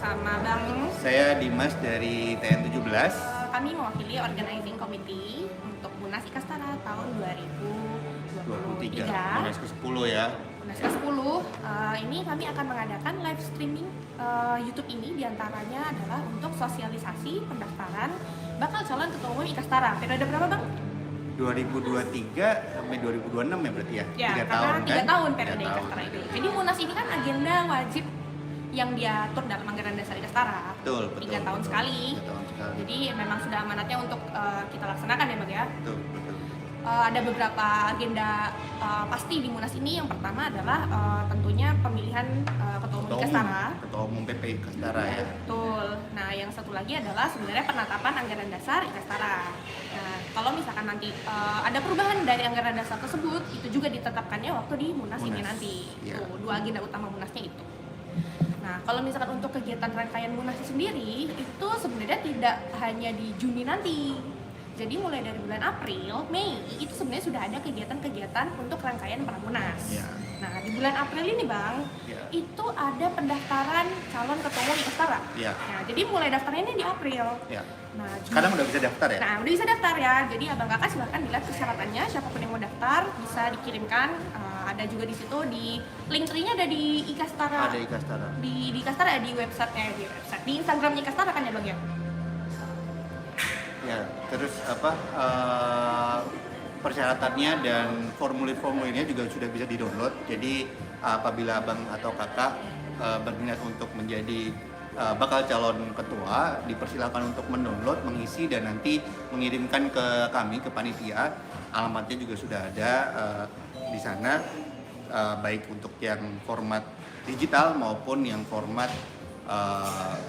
bersama Bang. Saya Dimas dari TN17. Kami mewakili Organizing Committee untuk Munas Ikastara tahun 2023. Munas ke-10 ya. Munas ke-10. Ini kami akan mengadakan live streaming YouTube ini, diantaranya adalah untuk sosialisasi pendaftaran bakal calon ketua umum Ikastara. Periode berapa, Bang? 2023 sampai 2026 ya berarti ya? Ya, 3 karena tahun 3 kan? tahun periode Ikastara itu. Jadi Munas ini kan agenda wajib yang diatur dalam anggaran dasar Ikastara. Betul. 3 tahun sekali. 3 tahun sekali. Jadi memang sudah amanatnya untuk kita laksanakan ya, Bang ya. Betul. Ada beberapa agenda pasti di Munas ini. Yang pertama adalah tentunya pemilihan ketua umum Ikastara. Ketua umum PPI Ikastara ya. Betul. Nah, yang satu lagi adalah sebenarnya penetapan anggaran dasar Ikastara. Nah, kalau misalkan nanti ada perubahan dari anggaran dasar tersebut, itu juga ditetapkannya waktu di Munas ini nanti. Ya. Tuh, 2 agenda utama Munasnya itu. Nah, kalau misalkan untuk kegiatan rangkaian Munas sendiri, itu sebenarnya tidak hanya di Juni nanti. Jadi mulai dari bulan April, Mei, itu sebenarnya sudah ada kegiatan-kegiatan untuk rangkaian Pramunas. Ya. Nah, di bulan April ini, Bang, Ya. itu ada pendaftaran calon ketua umum Ikastara. Ya. Nah, jadi mulai daftarnya ini di April. Ya. Nah, Sekarang udah bisa daftar ya? Nah, udah bisa daftar ya. Jadi abang kakak silahkan dilihat persyaratannya. Siapapun yang mau daftar bisa dikirimkan. Ada juga di situ di link tree-nya ada di Ikastara. Ada Ikastara. Di Ikastara ada di website di Instagramnya Ikastara kan ya, Bang ya? Ya, terus persyaratannya dan formulir-formulirnya juga sudah bisa di-download. Jadi apabila abang atau kakak berminat untuk menjadi bakal calon ketua, dipersilakan untuk mendownload, mengisi dan nanti mengirimkan ke kami, ke panitia. Alamatnya juga sudah ada di sana, baik untuk yang format digital maupun yang format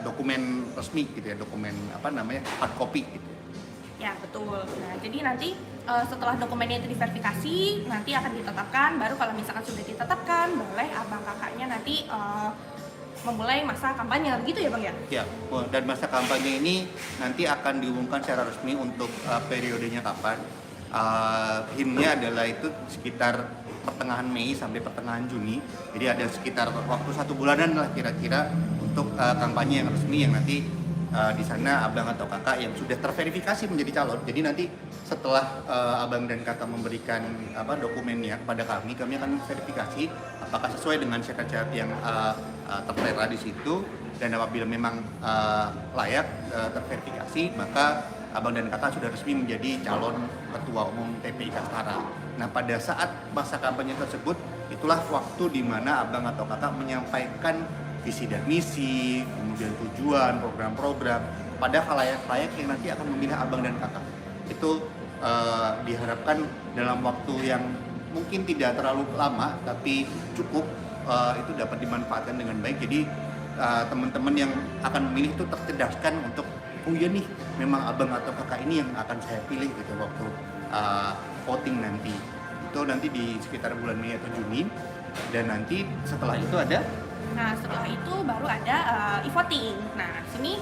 dokumen resmi gitu ya, dokumen hard copy gitu. Ya, betul. Nah, jadi nanti setelah dokumennya itu diverifikasi, nanti akan ditetapkan. Baru kalau misalkan sudah ditetapkan, boleh abang kakaknya nanti memulai masa kampanye, begitu ya, Bang ya? Ya, dan masa kampanye ini nanti akan diumumkan secara resmi untuk periodenya kapan. Himnya adalah itu sekitar pertengahan Mei sampai pertengahan Juni. Jadi ada sekitar waktu 1 bulanan lah kira-kira untuk kampanye yang resmi yang nanti di sana abang atau kakak yang sudah terverifikasi menjadi calon. Jadi nanti setelah abang dan kakak memberikan dokumennya kepada kami akan verifikasi apakah sesuai dengan syarat-syarat yang tertera di situ, dan apabila memang layak terverifikasi, maka abang dan kakak sudah resmi menjadi calon ketua umum PPI Ikastara. Nah, pada saat masa kampanye tersebut, itulah waktu di mana abang atau kakak menyampaikan visi dan misi, kemudian tujuan, program-program pada khalayak-khalayak yang nanti akan memilih abang dan kakak. Itu diharapkan dalam waktu yang mungkin tidak terlalu lama, tapi cukup itu dapat dimanfaatkan dengan baik. Jadi teman-teman yang akan memilih itu tercerdaskan untuk, oh iya nih, memang abang atau kakak ini yang akan saya pilih gitu waktu voting nanti. Itu nanti di sekitar bulan Mei atau Juni, dan nanti setelah itu ada. Nah, setelah itu baru ada e-voting. Nah, sini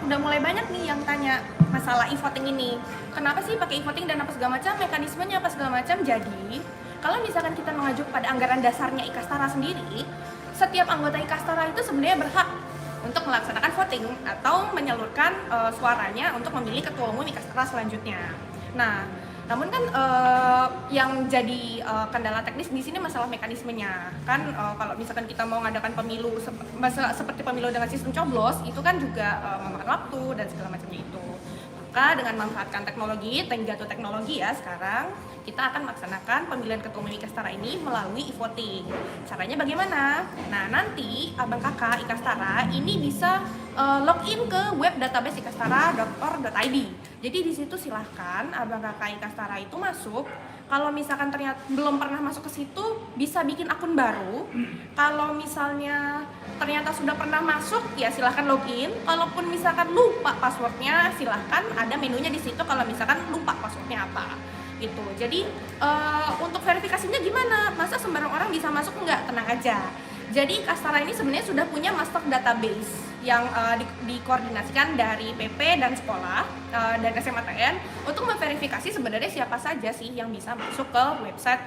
udah mulai banyak nih yang tanya masalah e-voting ini. Kenapa sih pakai e-voting dan apa segala macam, mekanismenya apa segala macam. Jadi, kalau misalkan kita mengajuk pada anggaran dasarnya Ikastara sendiri, setiap anggota Ikastara itu sebenarnya berhak untuk melaksanakan voting atau menyalurkan suaranya untuk memilih ketua umum Ikastara selanjutnya. Nah, namun kan yang jadi kendala teknis di sini masalah mekanismenya. Kan kalau misalkan kita mau mengadakan pemilu seperti pemilu dengan sistem coblos, itu kan juga memakan waktu dan segala macamnya itu. Maka dengan memanfaatkan teknologi, Tenggato teknologi ya sekarang, kita akan melaksanakan pemilihan ketua umum Ikastara ini melalui e-voting. Caranya bagaimana? Nah, nanti abang kakak Ikastara ini bisa login ke web database ikastara.or.id. Jadi di situ silahkan abang kakak Ikastara itu masuk. Kalau misalkan ternyata belum pernah masuk ke situ, bisa bikin akun baru. Kalau misalnya ternyata sudah pernah masuk, ya silahkan login. Kalaupun misalkan lupa passwordnya, silahkan ada menunya di situ. Kalau misalkan lupa passwordnya apa, gitu. Jadi untuk verifikasinya gimana? Masa sembarang orang bisa masuk? Enggak, tenang aja. Jadi Kastara ini sebenarnya sudah punya master database yang dikoordinasikan dari PP dan sekolah dan SMATN untuk memverifikasi sebenarnya siapa saja sih yang bisa masuk ke website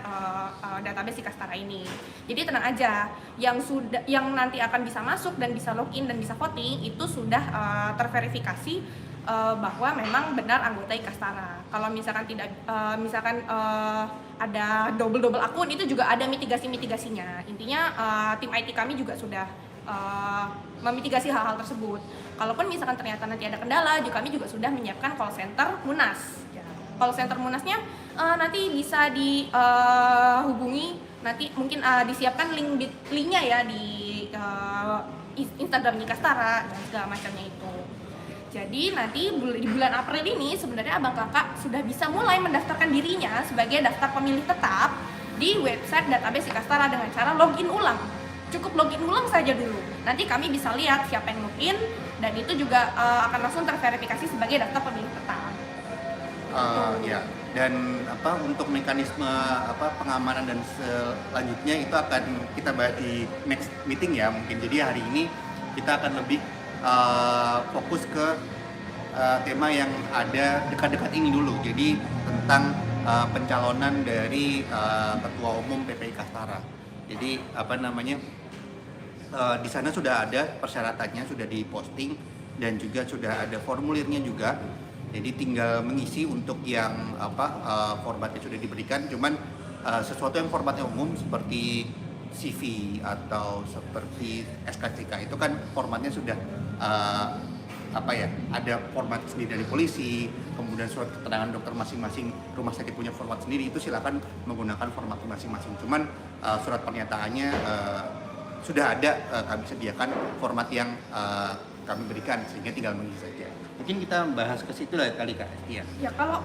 database di Kastara ini. Jadi tenang aja, yang nanti akan bisa masuk dan bisa login dan bisa voting itu sudah terverifikasi bahwa memang benar anggota Ikastara. Kalau misalkan tidak, ada double akun, itu juga ada mitigasinya. Intinya tim IT kami juga sudah memitigasi hal-hal tersebut. Kalaupun misalkan ternyata nanti ada kendala, kami juga sudah menyiapkan call center Munas. Call center Munasnya nanti bisa dihubungi, nanti mungkin disiapkan linknya ya di Instagram Ikastara dan segala macamnya itu. Jadi nanti di bulan April ini sebenarnya abang kakak sudah bisa mulai mendaftarkan dirinya sebagai daftar pemilih tetap di website database Ikastara dengan cara login ulang. Cukup login ulang saja dulu. Nanti kami bisa lihat siapa yang login dan itu juga akan langsung terverifikasi sebagai daftar pemilih tetap. Ya, dan untuk mekanisme pengamanan dan selanjutnya itu akan kita bahas di next meeting ya mungkin. Jadi hari ini kita akan lebih fokus ke tema yang ada dekat-dekat ini dulu. Jadi tentang pencalonan dari Ketua Umum PPI Kastara. Jadi di sana sudah ada persyaratannya, sudah diposting dan juga sudah ada formulirnya juga. Jadi tinggal mengisi untuk yang formatnya sudah diberikan. Cuman sesuatu yang formatnya umum seperti CV atau seperti SKCK itu kan formatnya sudah ada format sendiri dari polisi, kemudian surat keterangan dokter masing-masing rumah sakit punya format sendiri, itu silakan menggunakan format masing-masing. Cuman surat pernyataannya sudah ada, kami sediakan format yang kami berikan sehingga tinggal mengisi saja. Mungkin kita bahas ke situ lah kali Kak. Iya. Ya kalau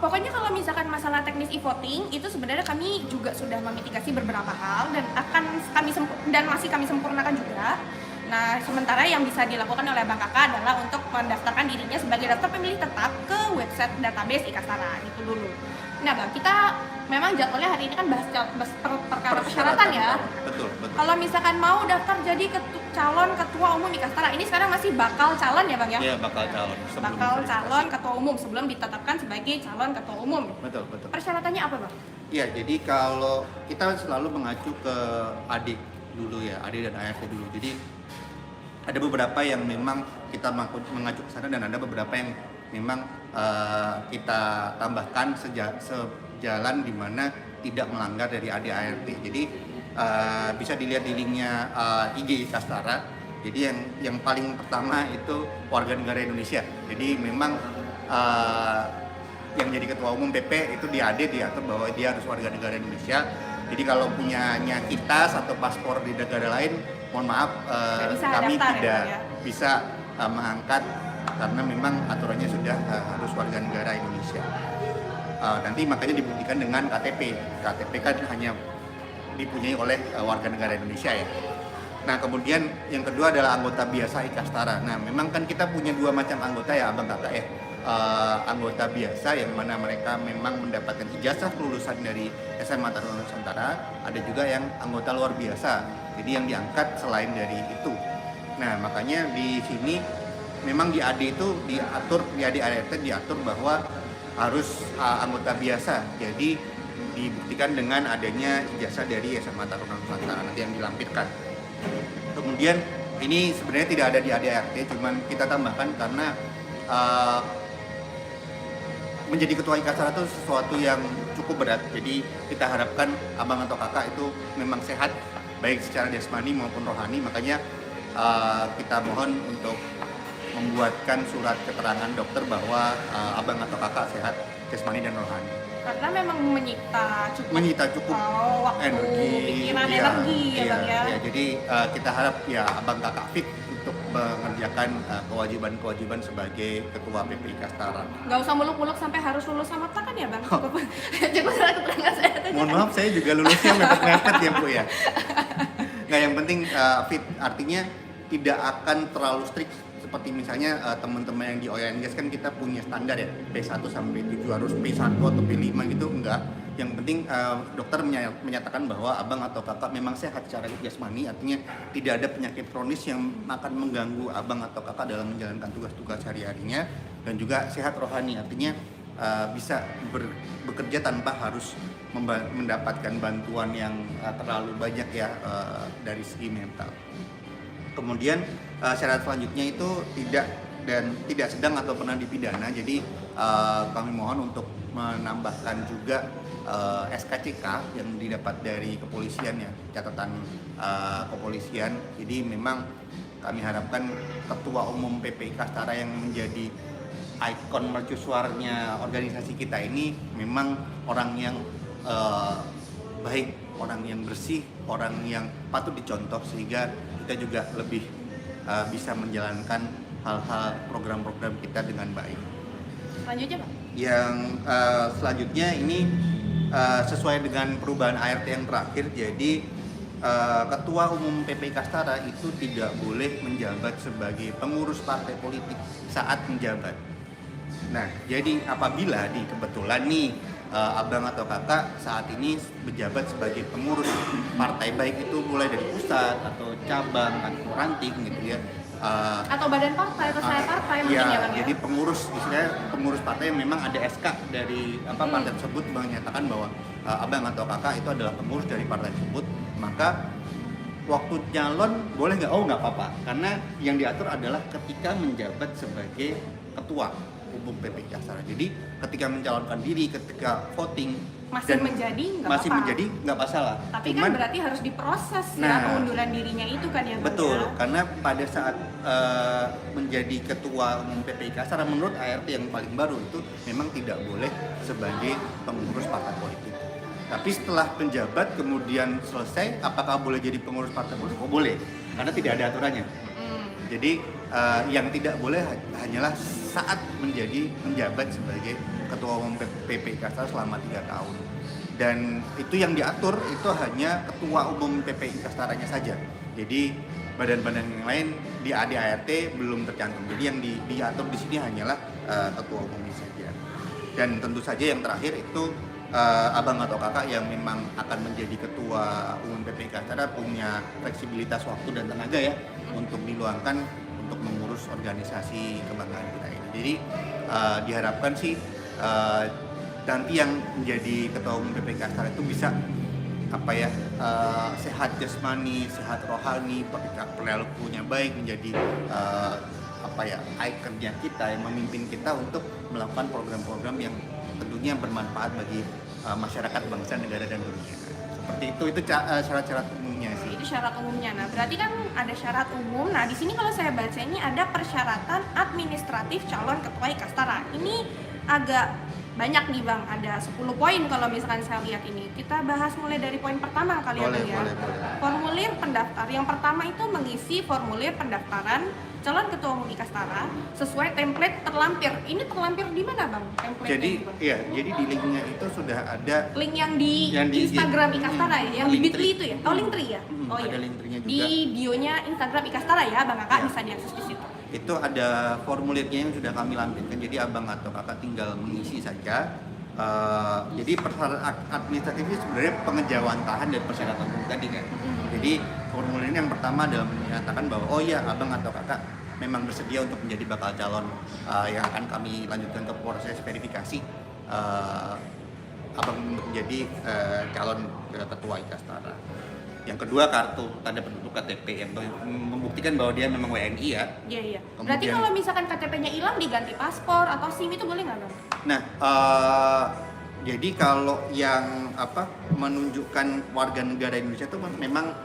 misalkan masalah teknis e-voting itu sebenarnya kami juga sudah memitigasi beberapa hal dan masih kami sempurnakan juga. Nah, sementara yang bisa dilakukan oleh Bang Kakak adalah untuk mendaftarkan dirinya sebagai daftar pemilih tetap ke website database Ikastara itu dulu. Nah, Bang, kita memang jadwalnya hari ini kan bahas perkara persyaratan ya. Betul. Kalau misalkan mau daftar jadi calon ketua umum Ikastara, ini sekarang masih bakal calon ya Bang ya? Iya, bakal calon. Bakal calon ketua umum sebelum ditetapkan sebagai calon ketua umum. Betul. Persyaratannya apa Bang? Iya, jadi kalau kita selalu mengacu ke AD dulu ya, AD dan ART dulu. Jadi ada beberapa yang memang kita mengacu ke sana dan ada beberapa yang memang kita tambahkan sejalan di mana tidak melanggar dari AD ART. Jadi bisa dilihat di linknya IG Kastara. Jadi yang paling pertama itu warga negara Indonesia. Jadi memang yang jadi ketua umum PP itu di AD diatur bahwa dia harus warga negara Indonesia. Jadi kalau punyanya kitas atau paspor di negara lain, mohon maaf kami tidak bisa mengangkat karena memang aturannya sudah harus warga negara Indonesia. Nanti makanya dibuktikan dengan KTP. KTP kan hanya dipunyai oleh warga negara Indonesia ya. Nah kemudian yang kedua adalah anggota biasa Ikastara. Nah memang kan kita punya dua macam anggota ya abang kakak ya. Anggota biasa yang mana mereka memang mendapatkan ijazah kelulusan dari SMA Taruna Nusantara, ada juga yang anggota luar biasa. Jadi yang diangkat selain dari itu. Nah makanya di sini memang di AD itu diatur, di AD ART diatur bahwa harus anggota biasa. Jadi dibuktikan dengan adanya ijazah dari SMA Taruna Nusantara nanti yang dilampirkan. Kemudian ini sebenarnya tidak ada di AD ART, cuman kita tambahkan karena menjadi ketua Ikastara itu sesuatu yang cukup berat. Jadi kita harapkan abang atau kakak itu memang sehat baik secara jasmani maupun rohani. Makanya kita mohon untuk membuatkan surat keterangan dokter bahwa abang atau kakak sehat jasmani dan rohani. Karena memang menyita cukup waktu, energi, pikiran, energi ya Bang ya. Jadi kita harap ya abang kakak fit untuk mengerjakan kewajiban-kewajiban sebagai ketua PPI Kastara. Nggak usah muluk-muluk sampai harus lulus sama kan ya Bang? Cukup surat keterangan saya. Mohon maaf saya juga lulusnya mepet-mepet ya Bu ya. Nggak, yang penting fit artinya tidak akan terlalu strict seperti misalnya teman-teman yang di oil and gas kan kita punya standar ya P1 sampai 7 harus P1 atau P5 gitu, enggak. Yang penting dokter menyatakan bahwa abang atau kakak memang sehat secara jasmani, artinya tidak ada penyakit kronis yang akan mengganggu abang atau kakak dalam menjalankan tugas-tugas sehari-harinya, dan juga sehat rohani, artinya bisa bekerja tanpa harus mendapatkan bantuan yang terlalu banyak ya dari segi mental. Kemudian syarat selanjutnya itu tidak sedang atau pernah dipidana. Jadi kami mohon untuk menambahkan juga SKCK yang didapat dari kepolisian ya, catatan kepolisian. Jadi memang kami harapkan Ketua Umum PPI Kastara yang menjadi ikon mercusuarnya organisasi kita ini memang orang yang baik, orang yang bersih, orang yang patut dicontoh, sehingga kita juga lebih bisa menjalankan hal-hal program-program kita dengan baik. Selanjutnya Pak? Yang selanjutnya ini sesuai dengan perubahan ART yang terakhir, jadi Ketua Umum PPI Kastara itu tidak boleh menjabat sebagai pengurus partai politik saat menjabat. Nah, jadi apabila kebetulan nih abang atau kakak saat ini menjabat sebagai pengurus partai, baik itu mulai dari pusat atau cabang atau ranting gitu ya, Atau badan partai atau saya partai mungkin ya Bang ya? Jadi istilahnya pengurus partai yang memang ada SK dari partai tersebut menyatakan bahwa abang atau kakak itu adalah pengurus dari partai tersebut, maka waktu nyalon boleh nggak? Oh, nggak apa-apa, karena yang diatur adalah ketika menjabat sebagai ketua umum PPI Kastara. Jadi ketika mencalonkan diri, ketika voting masih menjadi nggak masalah. Tapi kan berarti harus diproses ya pengunduran dirinya itu kan ya Bang? Betul, ya? karena pada saat menjadi ketua umum PPI Kastara menurut ART yang paling baru itu memang tidak boleh sebagai pengurus partai politik. Tapi setelah penjabat kemudian selesai, apakah boleh jadi pengurus partai politik? Oh, boleh, karena tidak ada aturannya. Jadi yang tidak boleh hanyalah saat menjabat sebagai ketua umum PPI Kastara selama 3 tahun. Dan itu yang diatur itu hanya ketua umum PPI Kastaranya saja. Jadi badan-badan yang lain di ADART belum tercantum. Jadi yang diatur di sini hanyalah ketua umumnya saja. Dan tentu saja yang terakhir itu abang atau kakak yang memang akan menjadi ketua umum PPI Kastara punya fleksibilitas waktu dan tenaga ya untuk diluangkan untuk mengurus organisasi kebanggaan kita ini. Jadi diharapkan sih nanti yang menjadi ketua umum PPI Kastara itu bisa sehat jasmani, sehat rohani, perilakunya baik, menjadi ikonnya kita yang memimpin kita untuk melakukan program-program yang tentunya bermanfaat bagi masyarakat, bangsa, negara, dan dunia. Seperti itu syarat-syarat umumnya sih. Itu syarat umumnya. Nah, berarti kan ada syarat umum. Nah, di sini kalau saya baca ini ada persyaratan administratif calon ketua Kastara. Ini agak banyak nih Bang, ada 10 poin kalau misalkan saya lihat ini. Kita bahas mulai dari poin pertama kali boleh, ya. Boleh. Formulir pendaftar. Yang pertama itu mengisi formulir pendaftaran calon ketua umum Kastara sesuai template terlampir. Ini terlampir di mana Bang? Jadi di linknya itu sudah ada link yang di Instagram Kastara ya, yang di Bitly itu ya. Oh, Linktree ya. Ada Linktree-nya juga. Di bio-nya Instagram Kastara ya, Bang Kakak bisa diakses di situ. Itu ada formulirnya yang sudah kami lampirkan, jadi abang atau kakak tinggal mengisi saja. Jadi persyaratan administratifnya sebenarnya pengejawantahan dari persyaratan umum tadi kan. Jadi formulir yang pertama adalah menyatakan bahwa oh ya, abang atau kakak memang bersedia untuk menjadi bakal calon yang akan kami lanjutkan ke proses verifikasi abang untuk menjadi calon ketua Kastara. Yang kedua, kartu tanda penduduk KTP yang membuktikan bahwa dia memang WNI ya. Iya. Berarti kalau misalkan KTP-nya hilang diganti paspor atau SIM itu boleh nggak Bang? Nah, jadi kalau yang menunjukkan warga negara Indonesia itu memang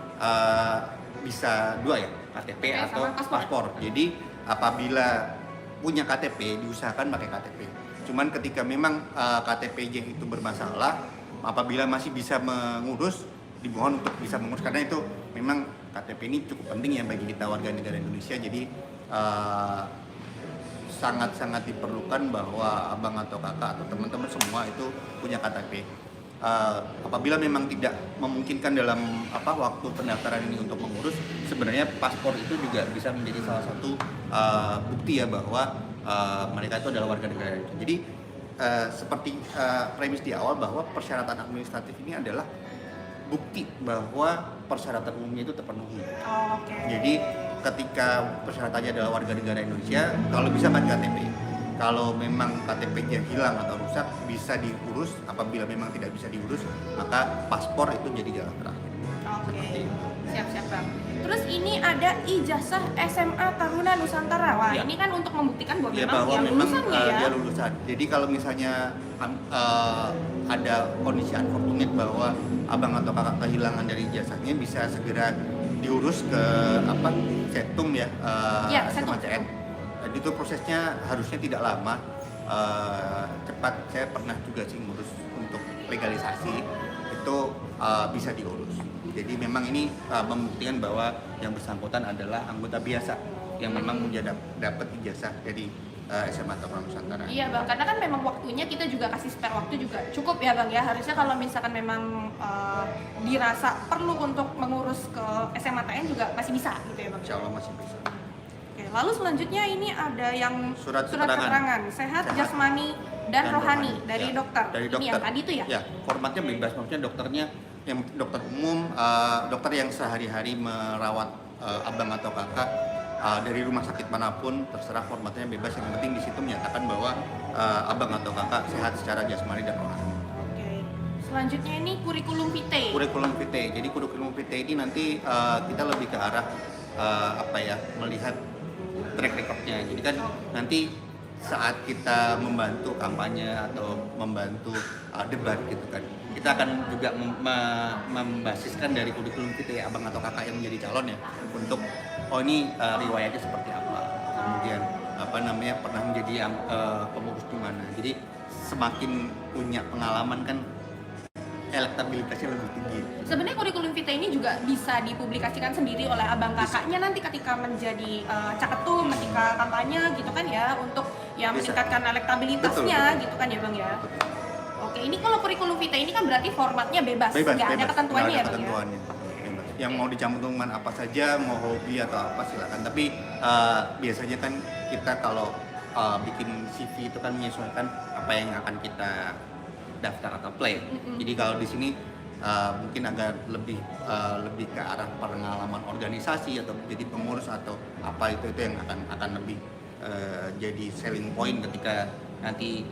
bisa dua ya, KTP atau paspor. Jadi apabila punya KTP diusahakan pakai KTP. Cuman ketika memang KTP-nya itu bermasalah, apabila masih bisa mengurus, dimohon untuk bisa mengurus, karena itu memang KTP ini cukup penting ya bagi kita warga negara Indonesia. Jadi sangat-sangat diperlukan bahwa abang atau kakak atau teman-teman semua itu punya KTP. Apabila memang tidak memungkinkan dalam waktu pendaftaran ini untuk mengurus, sebenarnya paspor itu juga bisa menjadi salah satu bukti ya bahwa mereka itu adalah warga negara itu. Jadi seperti premis di awal bahwa persyaratan administratif ini adalah bukti bahwa persyaratan umumnya itu terpenuhi. Oke. Jadi ketika persyaratannya adalah warga negara Indonesia, kalau bisa pakai KTP. Kalau memang KTP-nya hilang atau rusak, bisa diurus. Apabila memang tidak bisa diurus, maka paspor itu jadi jalan terakhir. Oke, siap-siap Bang. Terus ini ada ijazah SMA Taruna Nusantara. Wah, Ya. ini kan untuk membuktikan bahwa Ya, memang bahwa dia memang lulusannya ya. dia lulusan. Jadi kalau misalnya ada kondisi unfortunate bahwa abang atau kakak kehilangan dari ijazahnya, bisa segera diurus ke Setum ya, Ya, SMA Setum. CN. Jadi itu prosesnya harusnya tidak lama, cepat. Saya pernah juga sih ngurus untuk legalisasi itu bisa diurus. Jadi memang ini membuktikan bahwa yang bersangkutan adalah anggota biasa yang memang dapat ijazah dari SMA Taruna Nusantara. Iya Bang, karena kan memang waktunya kita juga kasih spare waktu juga cukup ya Bang ya. Harusnya kalau misalkan memang dirasa perlu untuk mengurus ke SMA TN juga masih bisa gitu ya Bang. Insya Allah masih bisa. Oke, lalu selanjutnya ini ada yang Surat keterangan sehat jasmani dan rohani dari Ya, dokter. Dari Ini dokter. yang tadi tuh ya? Ya, formatnya bebas. Maksudnya dokternya yang dokter umum, dokter yang sehari-hari merawat abang atau kakak dari rumah sakit manapun, terserah formatnya bebas. Yang penting di situ menyatakan bahwa abang atau kakak sehat secara jasmani dan rohani. Oke. Selanjutnya ini kurikulum vitae. Kurikulum vitae. Jadi kurikulum vitae ini nanti kita lebih ke arah melihat track recordnya. Jadi kan nanti saat kita membantu kampanye atau membantu debat gitu kan, kita akan juga membasiskan dari kurikulum vitae abang atau kakak yang menjadi calon ya, untuk ini riwayatnya seperti apa, kemudian pernah menjadi pengurus di mana. Jadi semakin punya pengalaman kan elektabilitasnya lebih tinggi. Sebenarnya kurikulum vitae ini juga bisa dipublikasikan sendiri oleh abang kakaknya nanti ketika menjadi caketum, ketika kampanye gitu kan ya, untuk ya Bisa. meningkatkan elektabilitasnya Betul. gitu kan ya Bang ya. Oke, ini kalau kurikulum vitae ini kan berarti formatnya bebas, nggak ada ketentuannya Nggak ya ada Bang ya. ketentuannya. Bebas. Yang mau dicantumkan apa saja, mau hobi atau apa silakan. Tapi biasanya kan kita kalau bikin CV itu kan menyesuaikan apa yang akan kita daftar atau play. Jadi kalau di sini mungkin agak lebih ke arah pengalaman organisasi atau jadi pengurus atau apa itu yang akan lebih jadi selling point ketika nanti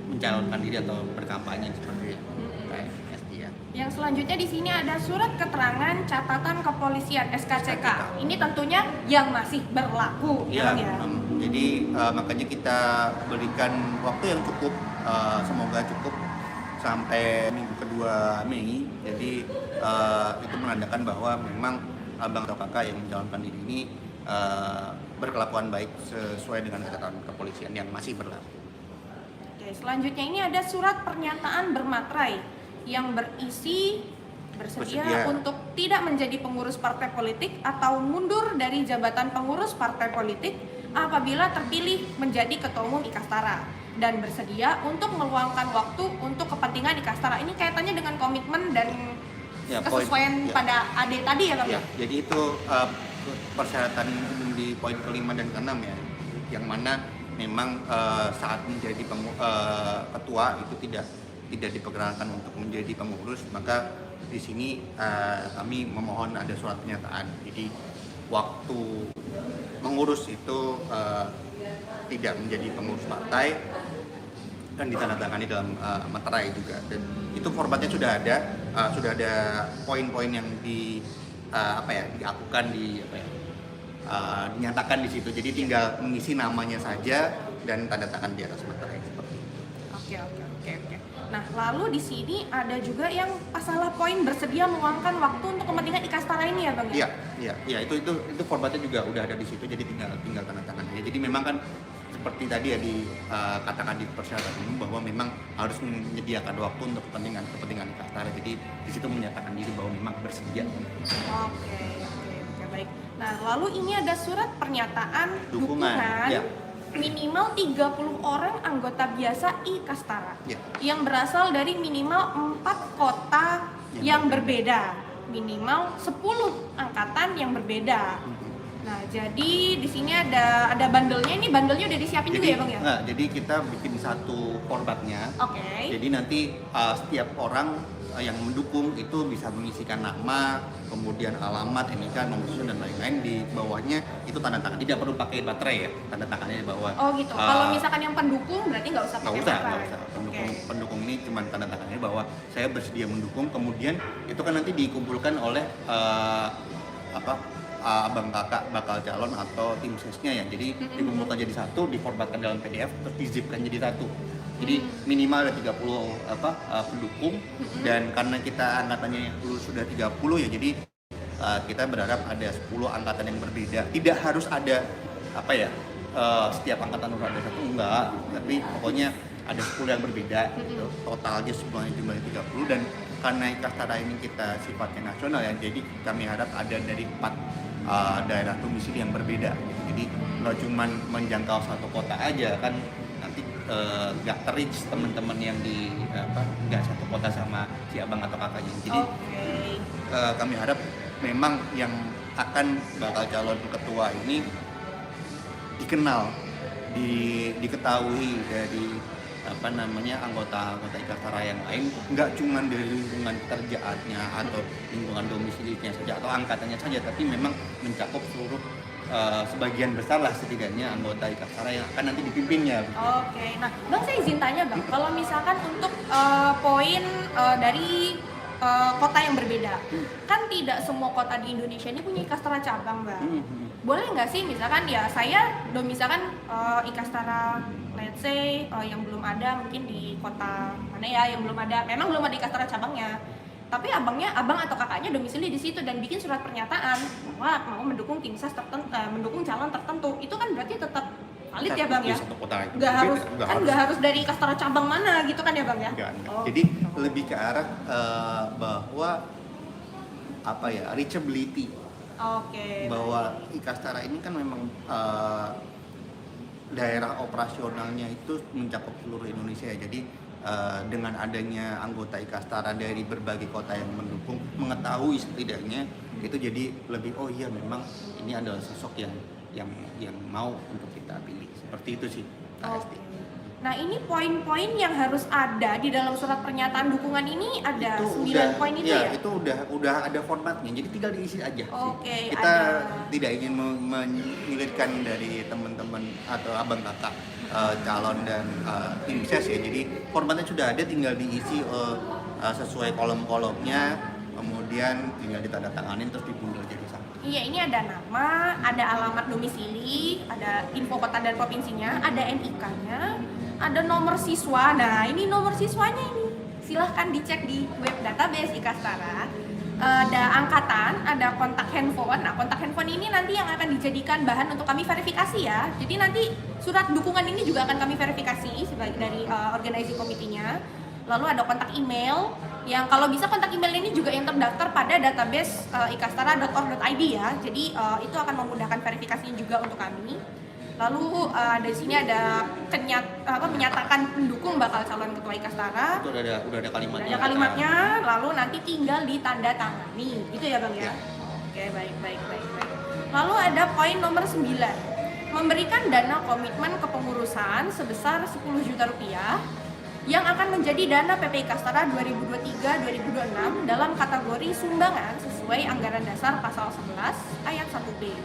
mencalonkan diri atau berkampanye seperti KFSD ya. Yang selanjutnya di sini ada surat keterangan catatan kepolisian SKCK. Ini tentunya yang masih berlaku ya Bang ya. Jadi makanya kita berikan waktu yang cukup, semoga cukup sampai minggu kedua Mei. Jadi itu menandakan bahwa memang abang atau kakak yang mencalonkan diri ini berkelakuan baik sesuai dengan catatan kepolisian yang masih berlaku. Oke, selanjutnya ini ada surat pernyataan bermaterai yang berisi bersedia untuk tidak menjadi pengurus partai politik atau mundur dari jabatan pengurus partai politik apabila terpilih menjadi ketua umum Ikastara, dan bersedia untuk meluangkan waktu untuk kepentingan Ikastara. Ini kaitannya dengan komitmen dan kesesuaian pada AD tadi ya Bang? Ya, jadi itu persyaratan umum di poin kelima dan keenam ya, yang mana memang saat menjadi ketua itu tidak diperkenankan untuk menjadi pengurus, maka di sini kami memohon ada surat pernyataan. Jadi waktu mengurus itu tidak menjadi pengurus partai dan ditandatangani dalam materai juga, dan itu formatnya sudah ada poin-poin yang diakukan dinyatakan di situ. Jadi tinggal mengisi namanya saja dan tanda tangan di atas materai seperti itu. Oke. Nah, lalu di sini ada juga yang masalah poin bersedia meluangkan waktu untuk kepentingan Ikastara ini ya Bang? Iya, itu formatnya juga udah ada di situ, jadi tinggal tanda tangannya. Jadi memang kan seperti tadi ya dikatakan di persyaratan umum bahwa memang harus menyediakan waktu untuk kepentingan Ikastara. Jadi di situ menyatakan diri bahwa memang bersedia. Oke, baik. Nah, lalu ini ada surat pernyataan dukungan. Ya. Minimal 30 orang anggota biasa Ikastara Ya. yang berasal dari minimal 4 kota yang berbeda, minimal 10 angkatan yang berbeda. Nah, jadi di sini ada bundle-nya. Ini bundle-nya udah disiapin juga ya, Bang ya? Enggak, jadi kita bikin satu formatnya. Oke. Jadi nanti setiap orang yang mendukung itu bisa mengisikan nama, kemudian alamat, NIK, nomor susun dan lain-lain. Di bawahnya itu tanda tangan. Tidak perlu pakai baterai ya, tanda tangannya di bawah. Oh gitu. Kalau misalkan yang pendukung berarti nggak usah Nggak pakai usah, baterai. nggak usah. Pendukung, Oke. pendukung ini cuma tanda tangannya bahwa saya bersedia mendukung. Kemudian itu kan nanti dikumpulkan oleh abang kakak bakal calon atau tim sesnya ya. Jadi dikumpulkan jadi satu, diformatkan dalam PDF, terus dizipkan jadi satu. Jadi minimal ada 30 pendukung, dan karena kita angkatannya yang dulu sudah 30 ya, jadi kita berharap ada 10 angkatan yang berbeda. Tidak harus ada setiap angkatan harus ada satu, enggak, tapi pokoknya ada 10 yang berbeda gitu. Totalnya jumlahnya 30, dan karena Ikastara ini kita sifatnya nasional ya, jadi kami harap ada dari 4 daerah domisili yang berbeda gitu. Jadi nggak cuma menjangkau satu kota aja kan, nanti nggak terreach teman-teman yang di nggak satu kota sama si abang atau kakaknya. Jadi kami harap memang yang akan bakal calon ketua ini dikenal, diketahui dari anggota Ikastara yang lain, nggak cuma dari lingkungan kerjaannya atau lingkungan domisilinya saja atau angkatannya saja, tapi memang mencakup seluruh sebagian besar lah setidaknya anggota Ikastara yang akan nanti dipimpinnya. Oke. Nah, Bang, saya izin tanya, Bang, kalau misalkan untuk poin dari kota yang berbeda, kan tidak semua kota di Indonesia ini punya Ikastara cabang, Bang. Boleh nggak sih misalkan ya saya misalkan Ikastara, let's say yang belum ada mungkin di kota mana ya yang belum ada, memang belum ada Ikastara cabangnya, tapi abang atau kakaknya domisili di situ dan bikin surat pernyataan bahwa mau mendukung tim ses tertentu, mendukung calon tertentu, itu kan berarti tetap valid ya, Bang ya? Nggak harus dari Ikastara cabang mana gitu kan ya, Bang ya? Enggak. Jadi lebih ke arah bahwa reachability. Bahwa Ikastara ini kan memang daerah operasionalnya itu mencakup seluruh Indonesia ya. Jadi dengan adanya anggota Ikastara dari berbagai kota yang mendukung, mengetahui setidaknya itu jadi lebih memang ini adalah sosok yang mau untuk kita pilih. Seperti itu sih. Nah, ini poin-poin yang harus ada di dalam surat pernyataan dukungan ini ada 9 poin itu ya? Itu udah ada formatnya, jadi tinggal diisi aja. Kita tidak ingin menyulitkan dari teman-teman atau abang kakak calon dan tim ses ya. Jadi formatnya sudah ada, tinggal diisi sesuai kolom-kolomnya, kemudian tinggal ditandatanganin terus dibundel jadi satu. Iya, ini ada nama, ada alamat domisili, ada info kota dan provinsinya, ada NIK-nya, ada nomor siswa. Nah, ini nomor siswanya ini silahkan dicek di web database Ikastara. Ada angkatan, ada kontak handphone. Nah, kontak handphone ini nanti yang akan dijadikan bahan untuk kami verifikasi ya. Jadi nanti surat dukungan ini juga akan kami verifikasi sebagai dari organizing komitinya. Lalu ada kontak email, yang kalau bisa kontak email ini juga yang terdaftar pada database ikastara.org.id ya. Jadi itu akan memudahkan verifikasinya juga untuk kami. Lalu di sini ada menyatakan pendukung bakal calon ketua Ikastara. Itu udah ada kalimatnya. Ada kalimatnya, lalu nanti tinggal ditanda tangani. Gitu ya, Bang ya? Oke, baik. Lalu ada poin nomor 9. Memberikan dana komitmen kepengurusan sebesar 10 juta rupiah yang akan menjadi dana PP Ikastara 2023-2026 dalam kategori sumbangan sesuai anggaran dasar pasal 11 ayat 1B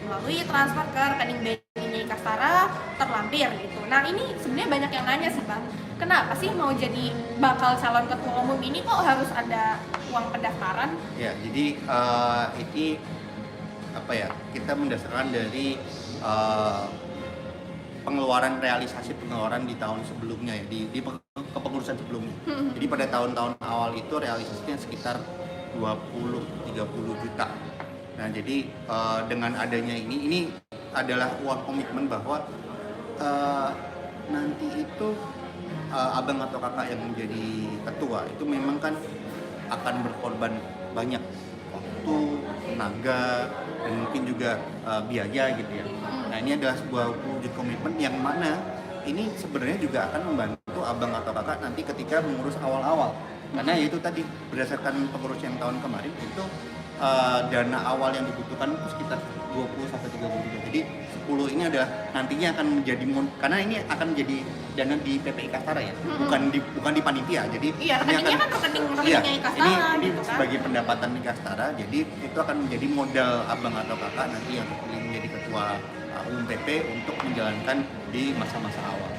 melalui transfer ke rekening BNI Ikastara terlampir gitu. Nah, ini sebenarnya banyak yang nanya sih, Bang, kenapa sih mau jadi bakal calon ketua umum ini kok harus ada uang pendaftaran? Ya, jadi ini kita mendasarkan dari realisasi pengeluaran di tahun sebelumnya ya, di kepengurusan sebelumnya. Jadi pada tahun-tahun awal itu realisasinya sekitar 20-30 juta. Nah, jadi dengan adanya ini adalah uang komitmen bahwa nanti itu abang atau kakak yang menjadi ketua itu memang kan akan berkorban banyak waktu, tenaga, dan mungkin juga biaya gitu ya. Nah, ini adalah sebuah wujud komitmen yang mana ini sebenarnya juga akan membantu abang atau kakak nanti ketika mengurus awal-awal. Karena itu tadi berdasarkan pengurus yang tahun kemarin itu dana awal yang dibutuhkan itu sekitar 20 sampai 30 juta. Jadi 10 ini adalah nantinya akan menjadi karena ini akan menjadi dana di PPI Kastara ya, bukan di panitia. Jadi Iya, rekeningnya kan rekeningnya Kastara ini gitu kan. sebagai pendapatan di Kastara, jadi itu akan menjadi modal abang atau kakak nanti yang terpilih menjadi ketua umum PP untuk menjalankan di masa-masa awal.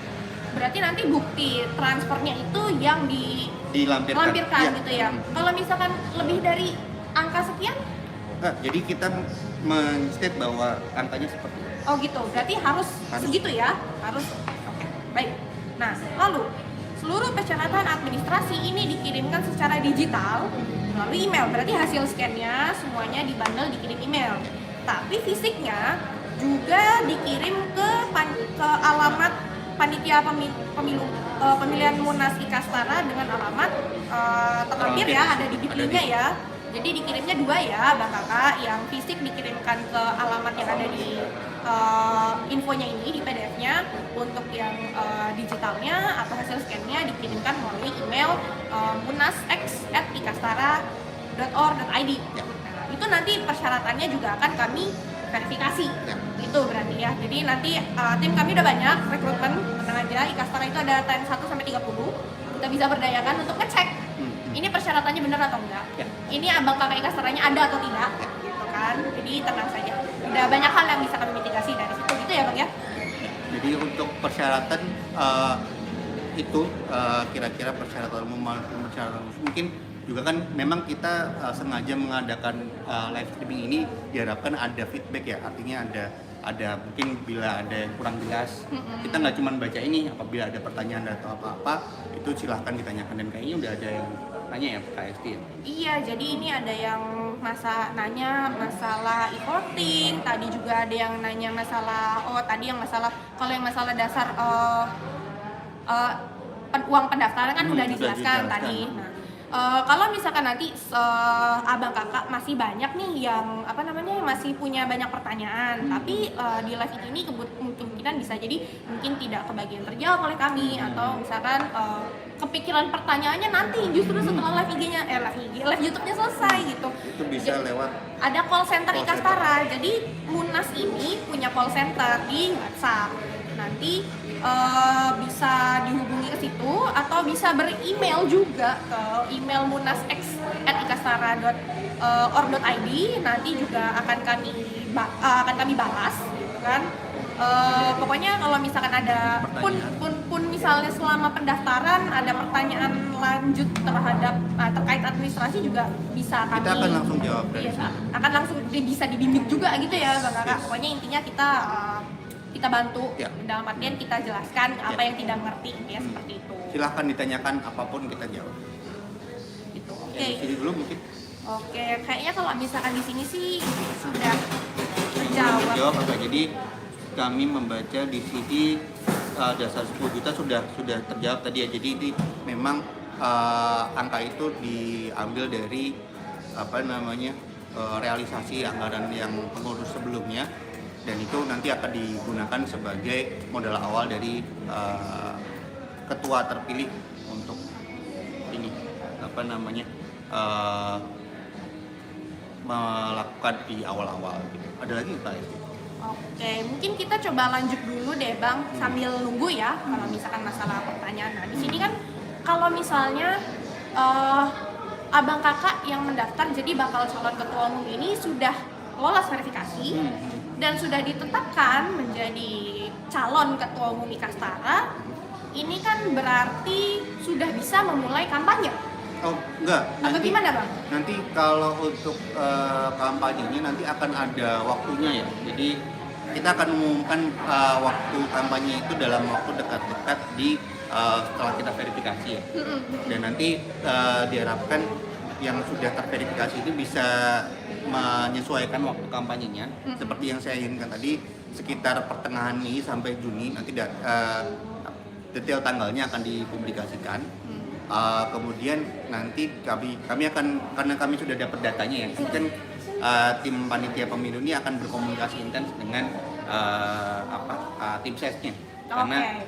Berarti nanti bukti transfernya itu yang Dilampirkan iya. gitu ya. Kalau misalkan lebih dari angka sekian, Nah, jadi kita men-state bahwa angkanya seperti itu. oh gitu. Berarti harus segitu ya, harus. Oke, baik. Nah, lalu seluruh persyaratan administrasi ini dikirimkan secara digital melalui email. Berarti hasil scan-nya semuanya dibundle dikirim email. Tapi fisiknya juga dikirim ke alamat panitia pemilihan Munas Ikastara dengan alamat terlampir ya, ada di Bitly-nya ya. Jadi dikirimnya 2 ya, Bang Kakak. Yang fisik dikirimkan ke alamat yang ada di infonya ini, di PDF-nya. Untuk yang digitalnya atau hasil scan-nya dikirimkan melalui email munasx@ikastara.or.id. Ya. Nah, itu nanti persyaratannya juga akan kami verifikasi. Ya. Itu berarti ya. Jadi nanti tim kami udah banyak rekrutmen, tenang aja. Ikastara itu ada time 1 sampai 30. Kita bisa berdayakan untuk ngecek ini persyaratannya benar atau enggak. Ya. Ini abang kakak Ikastaranya ada atau tidak, gitu kan. Jadi tenang saja. Udah banyak hal yang bisa kami mitigasi dari situ gitu ya, Bang ya. Jadi untuk persyaratan itu kira-kira persyaratan umum maupun persyaratan khusus, mungkin juga kan memang kita sengaja mengadakan live streaming ini diharapkan ada feedback ya, artinya ada mungkin bila ada yang kurang jelas, kita nggak cuma baca ini, apabila ada pertanyaan atau apa-apa itu silahkan ditanyakan, dan kayaknya udah ada yang nanya ya Kak Esti ya? Iya, jadi ini ada yang nanya masalah e-voting, tadi juga ada yang nanya masalah, kalau yang masalah dasar uang pendaftaran kan udah dijelaskan tadi. Nah, kalau misalkan nanti abang kakak masih banyak nih yang masih punya banyak pertanyaan, tapi di live ini kemungkinan bisa jadi mungkin tidak kebagian terjawab oleh kami, atau misalkan kepikiran pertanyaannya nanti justru setelah live live YouTube-nya selesai gitu. Itu bisa lewat Ada call center Ikastara. Jadi Munas ini punya call center di WhatsApp. Nanti bisa dihubungi ke situ atau bisa beremail juga ke email munasx@ikastara.or.id. Nanti juga akan kami balas gitu kan. Pokoknya kalau misalkan ada pun misalnya selama pendaftaran ada pertanyaan lanjut terkait administrasi juga bisa kami. Kita akan langsung jawab dari akan langsung bisa dibimbing juga gitu ya Bang Kakak. Pokoknya intinya kita bantu dalam artian kita jelaskan apa yang tidak mengerti ya, seperti itu. Silahkan ditanyakan apapun kita jawab. Gitu. Oke. Jadi dulu mungkin. Oke, kayaknya kalau misalkan di sini sih sudah terjawab. Jadi kami membaca di sini dasar 10 juta sudah terjawab tadi ya. Jadi ini memang angka itu diambil dari realisasi anggaran yang pengurus sebelumnya, dan itu nanti akan digunakan sebagai modal awal dari ketua terpilih untuk ini melakukan di awal-awal gitu. Ada lagi Pak Esti? Oke, mungkin kita coba lanjut dulu deh Bang, sambil nunggu ya kalau misalkan masalah pertanyaan. Nah, di sini kan kalau misalnya abang kakak yang mendaftar jadi bakal calon ketua umum ini sudah lolos verifikasi dan sudah ditetapkan menjadi calon ketua umum Ikastara, ini kan berarti sudah bisa memulai kampanye. Oh, enggak. Atau gimana Bang? Nanti kalau untuk kampanyenya nanti akan ada waktunya ya. Jadi kita akan mengumumkan waktu kampanye itu dalam waktu dekat-dekat setelah kita verifikasi ya. Dan nanti diharapkan yang sudah terverifikasi itu bisa menyesuaikan waktu kampanyenya. Seperti yang saya inginkan tadi, sekitar pertengahan Mei sampai Juni nanti detail tanggalnya akan dipublikasikan. Kemudian nanti kami akan, karena kami sudah dapat datanya ya, kan tim panitia pemilu ini akan berkomunikasi intens dengan tim sesnya, karena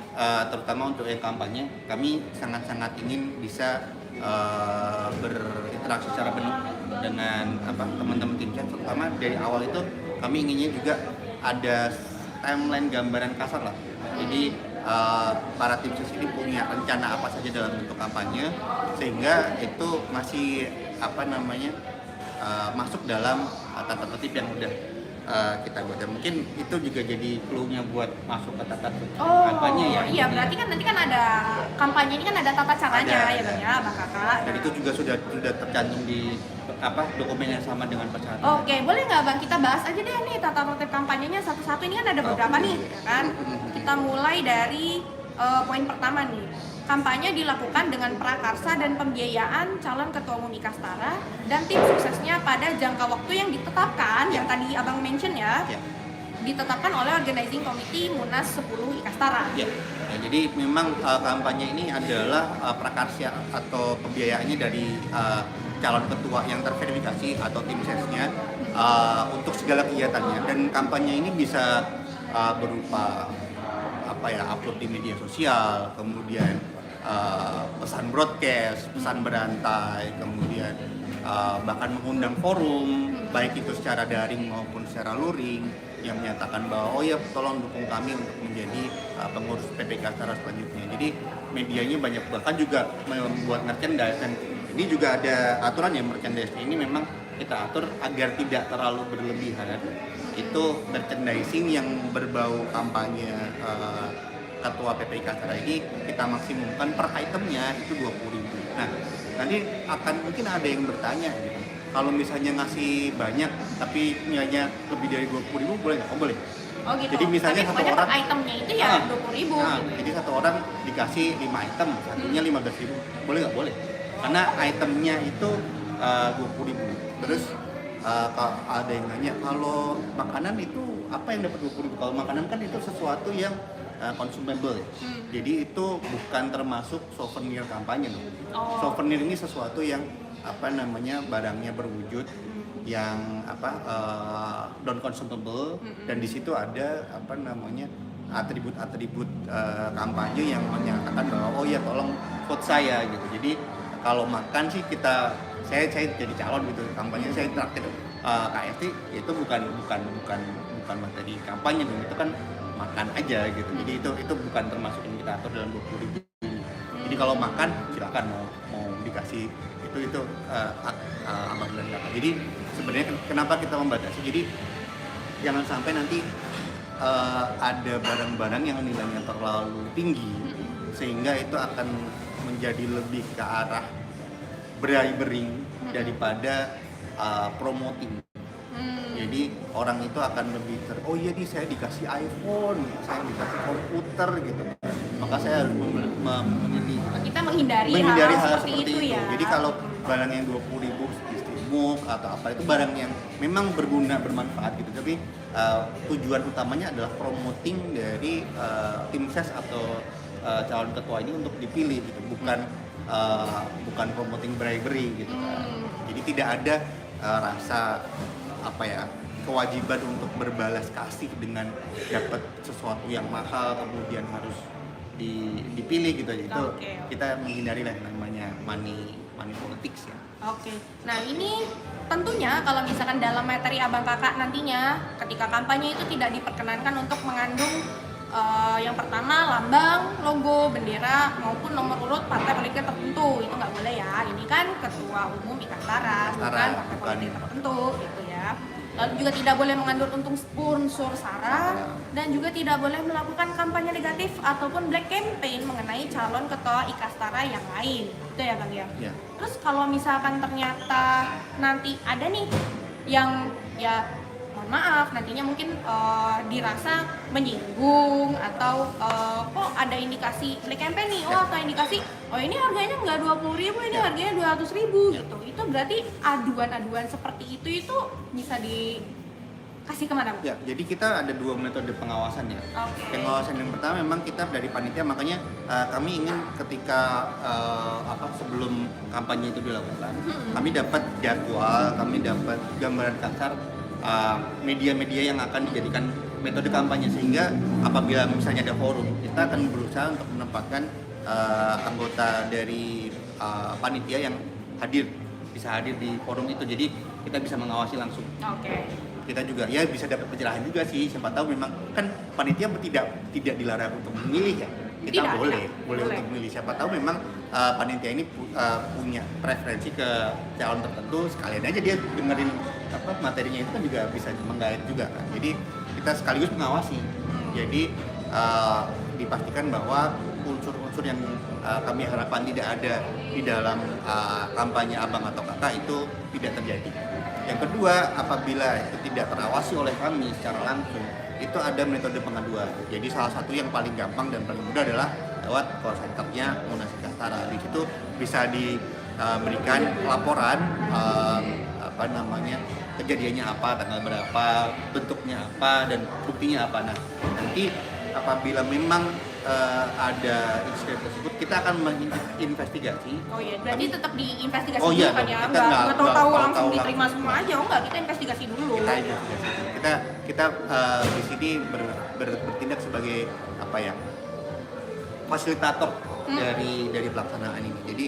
terutama untuk yang kampanye kami sangat-sangat ingin bisa berinteraksi secara penuh dengan teman-teman tim ses, terutama dari awal itu kami inginnya juga ada timeline gambaran kasar lah. Jadi para tim ses ini punya rencana apa saja dalam bentuk kampanye, sehingga itu masih masuk dalam tata tertib yang udah kita buat. Dan mungkin itu juga jadi clue-nya buat masuk ke tata tertib kampanye ya. Iya, berarti kan nanti kan ada kampanye ini kan ada tata caranya ya Bang ya, Bang Kakak. Dan itu juga sudah tercantum di dokumen yang sama dengan persyaratan. Oke, boleh nggak Bang kita bahas aja deh nih tata tertib kampanyenya satu-satu. Ini kan ada beberapa nih, ya kan? Kita mulai dari poin pertama nih. Kampanye dilakukan dengan prakarsa dan pembiayaan calon ketua umum Ikastara dan tim suksesnya pada jangka waktu yang ditetapkan, yang tadi Abang mention ya, ditetapkan oleh Organizing Committee Munas 10 Ikastara. Ya, jadi memang kampanye ini adalah prakarsa atau pembiayaannya dari calon ketua yang terverifikasi atau tim sesnya untuk segala kegiatannya. Dan kampanye ini bisa berupa upload di media sosial, kemudian pesan broadcast, pesan berantai, kemudian bahkan mengundang forum, baik itu secara daring maupun secara luring, yang menyatakan bahwa tolong dukung kami untuk menjadi pengurus PPK secara selanjutnya. Jadi medianya banyak, bahkan juga membuat merchandise, dan ini juga ada aturan ya, merchandise ini memang kita atur agar tidak terlalu berlebihan. Itu merchandising yang berbau kampanye ketua PPK Ikastara ini kita maksimumkan per itemnya itu 20.000. Nah, nanti mungkin ada yang bertanya gitu, kalau misalnya ngasih banyak tapi nilainya lebih dari 20.000 boleh nggak? Oh boleh. Oh gitu. Jadi misalnya tapi satu orang itemnya itu ya 20.000 gitu. Jadi satu orang dikasih 5 item, satunya 15.000. Boleh nggak? Boleh. Karena itemnya itu 20.000. Terus kalau ada yang nanya, kalau makanan itu apa yang dapat 20.000? Kalau makanan kan itu sesuatu yang consumable ya. Jadi itu bukan termasuk souvenir kampanye loh. Souvenir ini sesuatu yang barangnya berwujud yang non consumable, dan di situ ada atribut-atribut kampanye yang menyatakan bahwa tolong vote saya gitu. Jadi kalau makan sih saya jadi calon gitu, kampanye saya traktir KFC, itu bukan materi kampanye dong, itu kan makan aja gitu. Jadi itu bukan termasuk yang kita atur dalam 20.000 ini. Jadi kalau makan silakan mau dikasih itu aman dan kakak. Jadi sebenarnya kenapa kita membatasi? Jadi jangan sampai nanti ada barang-barang yang nilainya terlalu tinggi sehingga itu akan menjadi lebih ke arah berai-bering daripada promoting. Jadi orang itu akan lebih nih saya dikasih iPhone, saya dikasih komputer gitu, maka saya harus memilih. Kita menghindari hal seperti itu ya. Jadi kalau barang yang 20.000 muk atau apa, itu barang yang memang berguna, bermanfaat gitu, tapi tujuan utamanya adalah promoting dari tim ses atau calon ketua ini untuk dipilih gitu, bukan promoting bribery gitu kan. Jadi tidak ada rasa kewajiban untuk berbalas kasih dengan dapat sesuatu yang mahal kemudian harus dipilih gitu aja. Itu kita menghindari lah namanya money politics ya. Oke. Nah, ini tentunya kalau misalkan dalam materi Abang Kakak nantinya ketika kampanye itu tidak diperkenankan untuk mengandung yang pertama lambang, logo, bendera maupun nomor urut partai politik tertentu. Itu nggak boleh ya. Ini kan ketua umum Ikastara, bukan partai politik tertentu gitu ya. Lalu juga tidak boleh mengandung untung sponsor sara, dan juga tidak boleh melakukan kampanye negatif ataupun black campaign mengenai calon ketua Ikastara yang lain. Itu ya Bang ya. Ya. Terus kalau misalkan ternyata nanti ada nih yang mohon maaf nantinya mungkin dirasa menyinggung atau kok ada indikasi black campaign nih, atau indikasi ini harganya nggak 20.000, ini harganya 200.000 gitu. Itu berarti aduan-aduan seperti itu bisa dikasih kemana? Ya, jadi kita ada 2 metode pengawasan ya. Pengawasan yang pertama memang kita dari panitia, makanya kami ingin ketika sebelum kampanye itu dilakukan, kami dapat jadwal, kami dapat gambaran kasar media-media yang akan dijadikan metode kampanye, sehingga apabila misalnya ada forum, kita akan berusaha untuk menempatkan anggota dari panitia yang bisa hadir di forum itu, jadi kita bisa mengawasi langsung. Oke. Kita juga ya bisa dapat pencerahan juga sih, siapa tahu memang kan panitia tidak dilarang untuk memilih ya, kita Tidak, boleh boleh. untuk memilih, siapa tahu memang panitia ini punya preferensi ke calon tertentu, sekalian aja dia dengerin materinya itu kan juga bisa menggait juga kan, jadi kita sekaligus mengawasi, jadi dipastikan bahwa unsur-unsur yang kami harapkan tidak ada di dalam kampanye abang atau kakak itu tidak terjadi. Yang kedua, apabila itu tidak terawasi oleh kami secara langsung, itu ada metode pengaduan. Jadi salah satu yang paling gampang dan paling mudah adalah lewat call center-nya Munas Ikastara. Di situ bisa diberikan laporan kejadiannya apa, tanggal berapa, bentuknya apa, dan buktinya apa. Nah, nanti apabila memang ada insiden tersebut, kita akan menginvestigasi. Oh iya, berarti tetap diinvestigasi Oh dulu iya, kan ya? kita Nggak tahu-tahu nggak langsung tahu diterima langsung. semua aja, oh enggak, kita investigasi dulu. Kita di sini bertindak sebagai fasilitator dari pelaksanaan ini. Jadi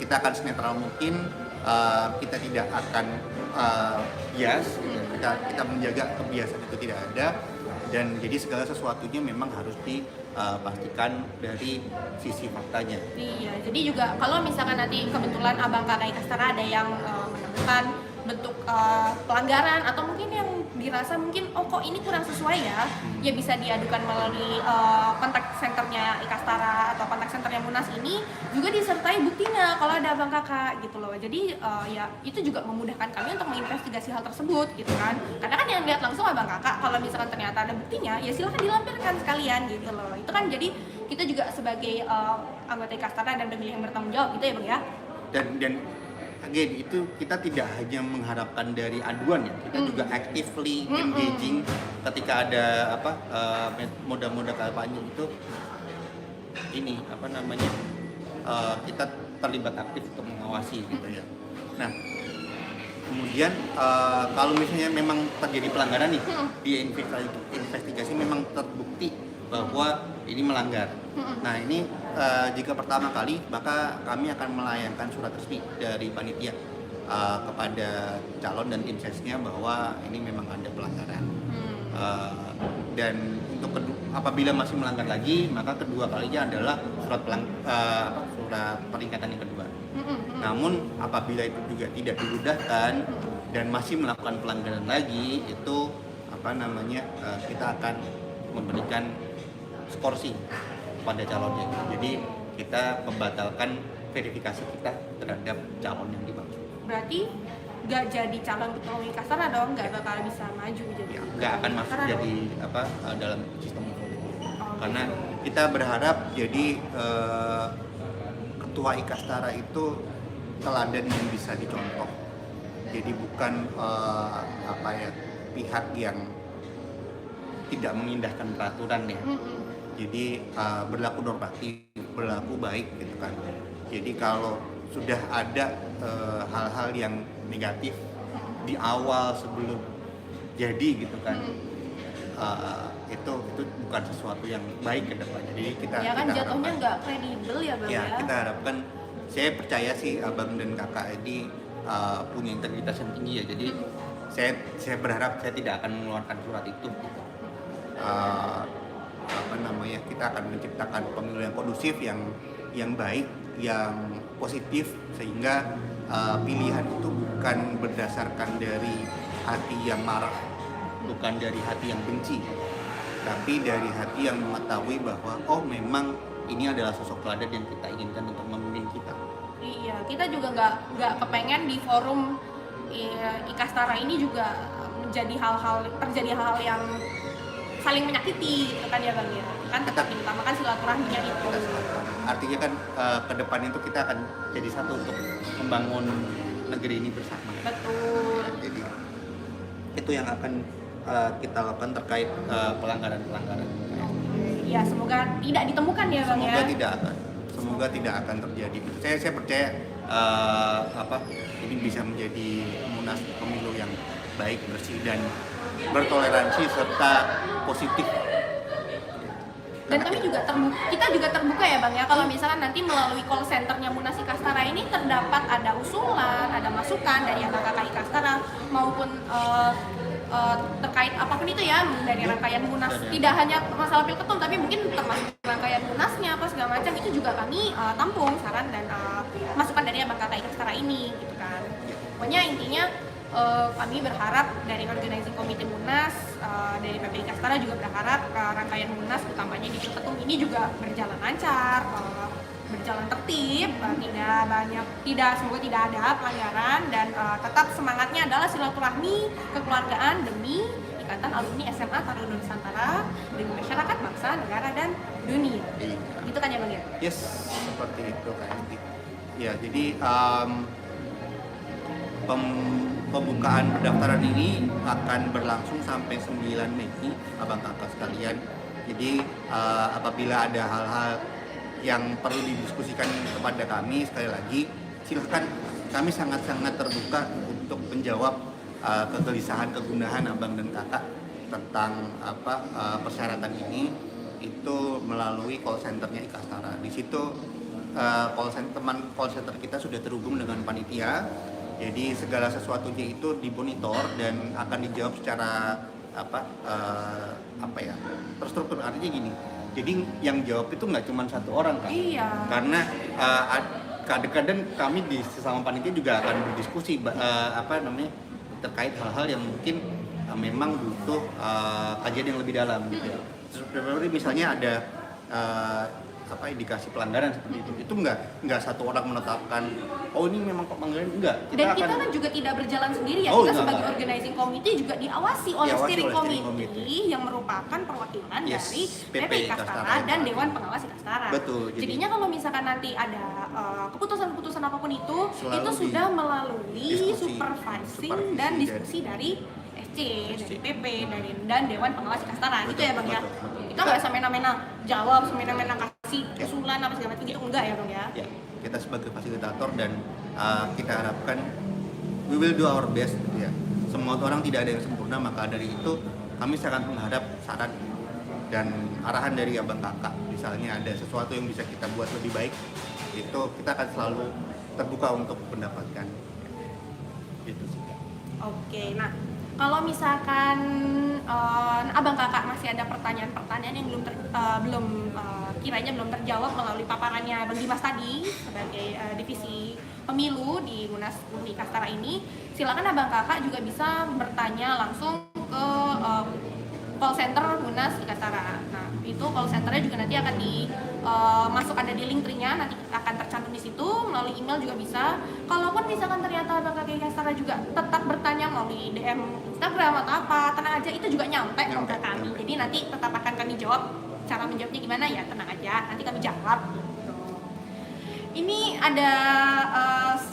kita akan senetral mungkin, kita tidak akan bias, kita menjaga kebiasaan itu tidak ada, dan jadi segala sesuatunya memang harus dipastikan dari sisi faktanya. Iya, jadi juga kalau misalkan nanti kebetulan abang kakak Ikastara ada yang menemukan bentuk pelanggaran atau mungkin yang dirasa mungkin kok ini kurang sesuai ya bisa diadukan melalui kontak centernya Ikastara atau kontak centernya Munas ini juga disertai buktinya kalau ada abang kakak gitu loh. Jadi ya itu juga memudahkan kami untuk menginvestigasi hal tersebut gitu kan. Karena kan yang lihat langsung abang kakak, kalau misalkan ternyata ada buktinya ya silahkan dilampirkan sekalian gitu loh. Itu kan jadi kita juga sebagai anggota Ikastara dan pemilih yang bertanggung jawab gitu ya bang ya. Dan again, itu kita tidak hanya mengharapkan dari aduan ya, kita juga actively engaging ketika ada moda-moda kampanye itu kita terlibat aktif untuk mengawasi gitu ya. Nah, kemudian kalau misalnya memang terjadi pelanggaran nih di investigasi memang terbukti bahwa ini melanggar. Nah ini jika pertama kali maka kami akan melayangkan surat resmi dari panitia kepada calon dan tim sesnya bahwa ini memang ada pelanggaran. Dan untuk apabila masih melanggar lagi maka kedua kalinya adalah surat peringatan yang kedua. Namun apabila itu juga tidak dimudahkan dan masih melakukan pelanggaran lagi, itu kita akan memberikan skorsing kepada calonnya. Jadi kita membatalkan verifikasi kita terhadap calon yang dimaksud. Berarti nggak jadi calon ketua umum Ikastara dong, nggak bakal bisa maju jadi. Nggak akan masuk Ikastara jadi dalam sistem itu. Karena kita berharap jadi ketua Ikastara itu teladan yang bisa dicontoh. Jadi bukan pihak yang tidak mengindahkan peraturan ya. Jadi berlaku normatif, berlaku baik gitu kan. Jadi kalau sudah ada hal-hal yang negatif di awal sebelum jadi gitu kan, itu bukan sesuatu yang baik ke depannya. Jadi kita jatuhnya nggak kredibel ya bang ya. Kita harapkan, saya percaya sih abang dan kakak ini punya integritas yang tinggi ya. Jadi saya berharap saya tidak akan mengeluarkan surat itu. Kita akan menciptakan pemilu yang kondusif, yang baik, yang positif, sehingga pilihan itu bukan berdasarkan dari hati yang marah, bukan dari hati yang benci, tapi dari hati yang mengetahui bahwa memang ini adalah sosok teladan yang kita inginkan untuk memimpin kita. Iya, kita juga nggak kepengen di forum Ikastara ini juga terjadi hal-hal yang saling menyakiti gitu kan ya bang ya. Kan tetap diutamakan silaturahminya itu. Artinya kan ke depan itu kita akan jadi satu untuk membangun negeri ini bersama. Betul. Jadi itu yang akan kita lakukan terkait pelanggaran-pelanggaran. Ya semoga tidak ditemukan ya bang ya. Semoga tidak akan terjadi. Saya percaya ini bisa menjadi Munas pemilu yang baik, bersih dan bertoleransi serta positif. Dan kami juga kita juga terbuka ya Bang ya, kalau misalkan nanti melalui call centernya Munas Ikastara ini terdapat ada usulan, ada masukan dari KKI Ikastara maupun terkait apapun itu ya, dari rangkaian Munas, tidak hanya masalah Pilketum tapi mungkin termasuk rangkaian Munasnya apa segala macam, itu juga kami tampung saran dan masukan dari Abang KKI Ikastara ini gitu kan. Pokoknya intinya kami berharap dari organizing komite Munas, dari PPI Ikastara juga berharap rangkaian Munas utamanya di Pilketum ini juga berjalan lancar, berjalan tertib, semoga tidak ada pelanggaran, dan tetap semangatnya adalah silaturahmi kekeluargaan demi Ikatan Alumni SMA Taruna Nusantara dengan masyarakat, bangsa, negara, dan dunia. Gitu kan ya Bang ya? Yes, seperti itu kan. Ya, jadi pembukaan pendaftaran ini akan berlangsung sampai 9 Mei, abang kakak sekalian. Jadi apabila ada hal-hal yang perlu didiskusikan kepada kami, sekali lagi silakan, kami sangat-sangat terbuka untuk menjawab kegelisahan, kegundahan abang dan kakak tentang persyaratan ini, itu melalui call centernya Ikastara. Di situ teman call center kita sudah terhubung dengan panitia. Jadi segala sesuatunya itu dimonitor dan akan dijawab secara terstruktur. Artinya gini, jadi yang jawab itu nggak cuma satu orang kan? Iya. Karena kadang-kadang kami di sesama panitia juga akan berdiskusi terkait hal-hal yang mungkin memang butuh kajian yang lebih dalam gitu ya. Seperti misalnya ada indikasi pelanggaran seperti itu nggak satu orang menetapkan oh ini memang pelanggaran, enggak. Dan kita kan juga tidak berjalan sendiri ya, kita sebagai organizing committee juga diawasi oleh steering committee yang merupakan perwakilan dari PPI Ikastara dan Dewan Pengawas Ikastara. Betul. Jadinya kalau misalkan nanti ada keputusan-keputusan apapun itu sudah melalui supervising dan diskusi dari SC, dari PP, dan Dewan Pengawas Ikastara, gitu ya Bang ya. Kita nggak semena-mena jawab, semena-mena kasih usulan apa segala macam gitu, enggak ya Bang ya. Ya, kita sebagai fasilitator dan kita harapkan we will do our best gitu ya. Semua orang tidak ada yang sempurna, maka dari itu kami sangat mengharap saran dan arahan dari abang kakak. Misalnya ada sesuatu yang bisa kita buat lebih baik, itu kita akan selalu terbuka untuk mendapatkan. Gitu sih. Oke, nah kalau misalkan abang kakak masih ada pertanyaan-pertanyaan yang kiranya belum terjawab melalui paparannya Bang Dimas tadi sebagai divisi pemilu di Munas Ikastara ini, silakan abang kakak juga bisa bertanya langsung ke call center Munas Ikastara. Nah, itu call centernya juga nanti akan masuk, ada di link tree-nya, nanti akan tercantum di situ, melalui email juga bisa. Kalaupun misalkan ternyata abang kakak Ikastara juga tetap bertanya melalui DM Instagram atau apa, tenang aja, itu juga nyampe ke kami. Jadi nanti tetap akan kami jawab. Cara menjawabnya gimana ya, tenang aja, nanti kami jawab gitu. Ini ada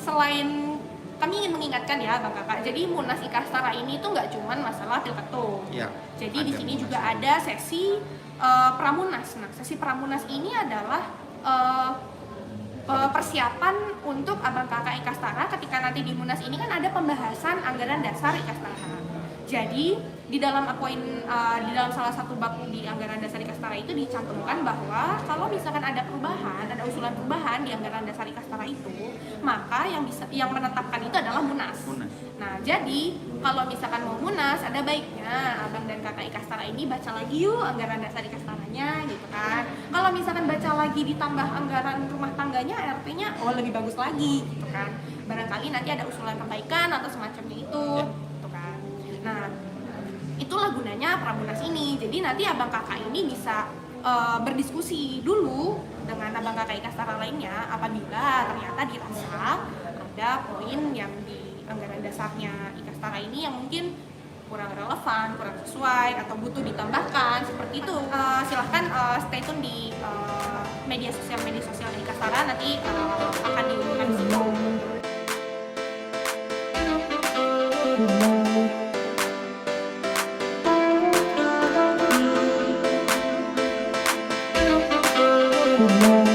selain, kami ingin mengingatkan ya Bang Kakak, jadi Munas Ikastara ini tuh nggak cuma masalah Pilketum. Ya, jadi di sini juga ada sesi Pramunas. Nah, sesi Pramunas ini adalah persiapan untuk abang kakak Ikastara ketika nanti di Munas ini kan ada pembahasan anggaran dasar Ikastara. Jadi di dalam di dalam salah satu bab di anggaran dasar Ikastara itu dicantumkan bahwa kalau misalkan ada perubahan, ada usulan perubahan di anggaran dasar Ikastara itu, maka yang menetapkan itu adalah Munas. Nah, jadi kalau misalkan mau Munas, ada baiknya abang dan kakak Ikastara ini baca lagi yuk anggaran dasar Ikastaranya gitu kan. Kalau misalkan baca lagi ditambah anggaran rumah tangganya, RT-nya lebih bagus lagi gitu kan. Barangkali nanti ada usulan perbaikan atau semacamnya itu. Nah, itulah gunanya Pramunas ini. Jadi nanti abang kakak ini bisa berdiskusi dulu dengan abang kakak Ikastara lainnya apabila ternyata dirasa ada poin yang di anggaran dasarnya Ikastara ini yang mungkin kurang relevan, kurang sesuai, atau butuh ditambahkan seperti itu. Silahkan stay tune di media sosial Ikastara, nanti akan diumumkan di situ. Good